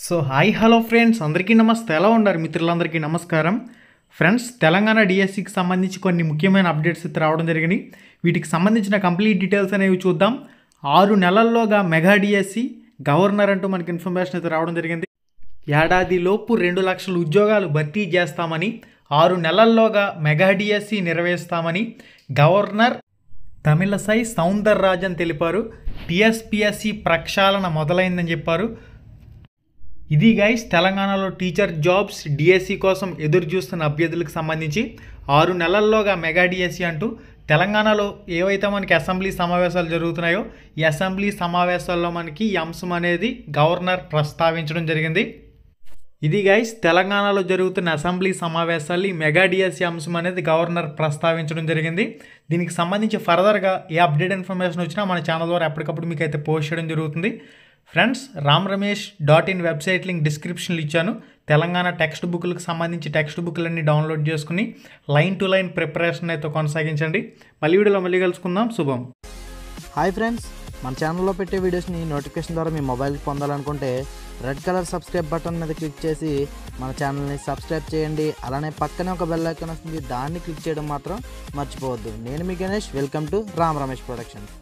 So hi hello friends, అందరికీ నమస్తే. ఎలా ఉన్నారు మిత్రులందరికీ నమస్కారం. ఫ్రెండ్స్, తెలంగాణ డిఎస్సికి సంబంధించి కొన్ని ముఖ్యమైన అప్డేట్స్ అయితే రావడం జరిగినాయి. వీటికి సంబంధించిన కంప్లీట్ డీటెయిల్స్ అనేవి చూద్దాం. 6 నెలల్లోగా మెగా డిఎస్సి గవర్నర్ అంటూ మనకి ఇన్ఫర్మేషన్ అయితే రావడం జరిగింది. ఏడాదిలోపు 2 లక్షల ఉద్యోగాలు భర్తీ చేస్తామని, 6 నెలల్లోగా మెగా డిఎస్సి నిర్వహిస్తామని గవర్నర్ తమిళసై సౌందరరాజన్ తెలిపారు. టీఎస్పీఎస్సీ ప్రక్షాళన మొదలైందని చెప్పారు. ఇది గైస్ తెలంగాణలో టీచర్ జాబ్స్ డిఎస్సి కోసం ఎదురు చూస్తున్న అభ్యర్థులకు సంబంధించి 6 నెలల్లోగా మెగా డిఎస్సి అంటూ తెలంగాణలో ఏవైతే మనకి అసెంబ్లీ సమావేశాలు జరుగుతున్నాయో ఈ అసెంబ్లీ సమావేశాల్లో మనకి ఈ అంశం అనేది గవర్నర్ ప్రస్తావించడం జరిగింది. ఇది గైస్ తెలంగాణలో జరుగుతున్న అసెంబ్లీ సమావేశాలు ఈ మెగా డిఎస్సి అంశం అనేది గవర్నర్ ప్రస్తావించడం జరిగింది. దీనికి సంబంధించి ఫర్దర్గా ఏ అప్డేట్ ఇన్ఫర్మేషన్ వచ్చినా మన ఛానల్ ద్వారా ఎప్పటికప్పుడు మీకు అయితే పోస్ట్ చేయడం జరుగుతుంది. ఫ్రెండ్స్, ramramesh.in వెబ్సైట్ లింక్ డిస్క్రిప్షన్లో ఇచ్చాను. తెలంగాణ టెక్స్ట్ బుక్లకు సంబంధించి టెక్స్ట్ బుక్లన్నీ డౌన్లోడ్ చేసుకుని లైన్ టు లైన్ ప్రిపరేషన్ అయితే కొనసాగించండి. వీడియోలో మళ్ళీ కలుసుకుందాం. శుభం. హాయ్ ఫ్రెండ్స్, మన ఛానల్లో పెట్టే వీడియోస్ని నోటిఫికేషన్ ద్వారా మీ మొబైల్కి పొందాలనుకుంటే రెడ్ కలర్ సబ్స్క్రైబ్ బటన్ మీద క్లిక్ చేసి మన ఛానల్ని సబ్స్క్రైబ్ చేయండి. అలానే పక్కనే ఒక బెల్ ఐకాన్ వస్తుంది, దాన్ని క్లిక్ చేయడం మాత్రం మర్చిపోవద్దు. నేను మీ Ganesh, welcome to Ram Ramesh productions.